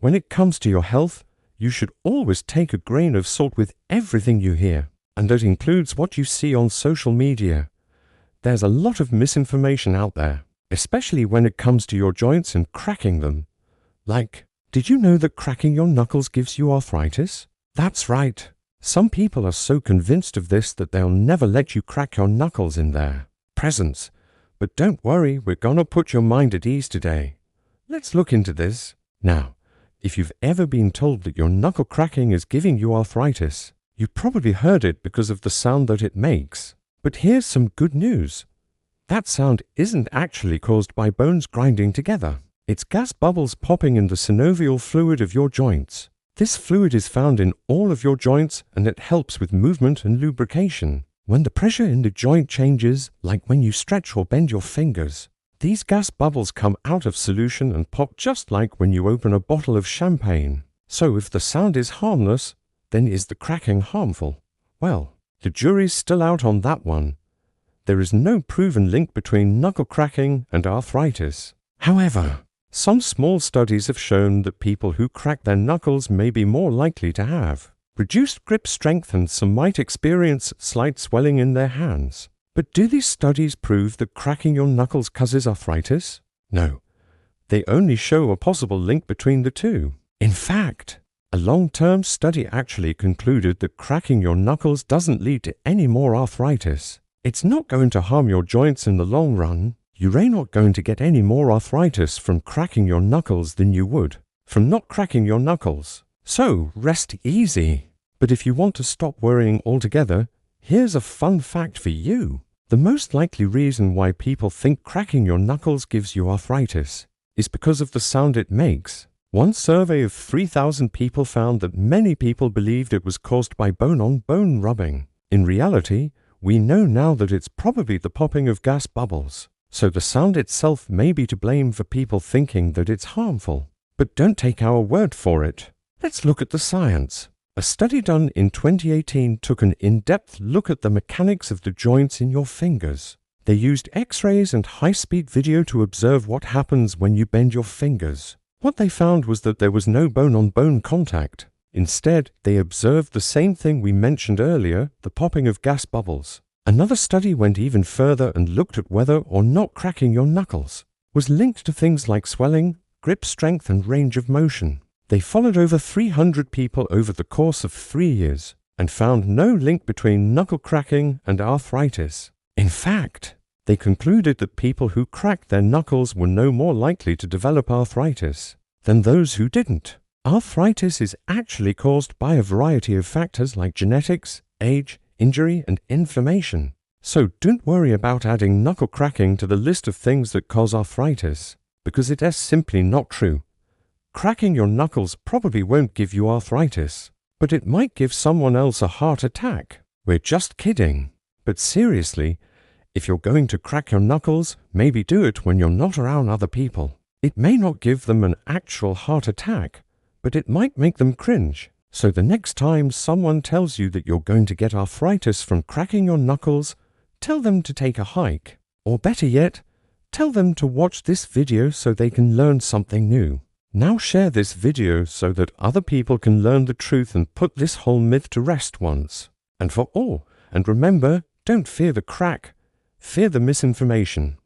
When it comes to your health, you should always take a grain of salt with everything you hear, and that includes what you see on social media. There's a lot of misinformation out there, especially when it comes to your joints and cracking them. Like, did you know that cracking your knuckles gives you arthritis? That's right. Some people are so convinced of this that they'll never let you crack your knuckles in their presence. But don't worry, we're gonna put your mind at ease today. Let's look into this. Now, if you've ever been told that your knuckle cracking is giving you arthritis, you probably heard it because of the sound that it makes. But here's some good news. That sound isn't actually caused by bones grinding together. It's gas bubbles popping in the synovial fluid of your joints. This fluid is found in all of your joints and it helps with movement and lubrication. When the pressure in the joint changes, like when you stretch or bend your fingers, these gas bubbles come out of solution and pop just like when you open a bottle of champagne. So if the sound is harmless, then is the cracking harmful? Well, the jury's still out on that one. There is no proven link between knuckle cracking and arthritis. However, some small studies have shown that people who crack their knuckles may be more likely to have reduced grip strength and some might experience slight swelling in their hands. But do these studies prove that cracking your knuckles causes arthritis? No, they only show a possible link between the two. In fact, a long-term study actually concluded that cracking your knuckles doesn't lead to any more arthritis. It's not going to harm your joints in the long run. You're not going to get any more arthritis from cracking your knuckles than you would from not cracking your knuckles. So rest easy. But if you want to stop worrying altogether, here's a fun fact for you. The most likely reason why people think cracking your knuckles gives you arthritis is because of the sound it makes. One survey of 3,000 people found that many people believed it was caused by bone-on-bone rubbing. In reality, we know now that it's probably the popping of gas bubbles. So the sound itself may be to blame for people thinking that it's harmful. But don't take our word for it. Let's look at the science. A study done in 2018 took an in-depth look at the mechanics of the joints in your fingers. They used X-rays and high-speed video to observe what happens when you bend your fingers. What they found was that there was no bone-on-bone contact. Instead, they observed the same thing we mentioned earlier, the popping of gas bubbles. Another study went even further and looked at whether or not cracking your knuckles was linked to things like swelling, grip strength, and range of motion. They followed over 300 people over the course of 3 years and found no link between knuckle cracking and arthritis. In fact, they concluded that people who cracked their knuckles were no more likely to develop arthritis than those who didn't. Arthritis is actually caused by a variety of factors like genetics, age, injury, and inflammation. So don't worry about adding knuckle cracking to the list of things that cause arthritis, because it is simply not true. Cracking your knuckles probably won't give you arthritis, but it might give someone else a heart attack. We're just kidding. But seriously, if you're going to crack your knuckles, maybe do it when you're not around other people. It may not give them an actual heart attack, but it might make them cringe. So the next time someone tells you that you're going to get arthritis from cracking your knuckles, tell them to take a hike. Or better yet, tell them to watch this video so they can learn something new. Now share this video so that other people can learn the truth and put this whole myth to rest once and for all. And remember, don't fear the crack, fear the misinformation.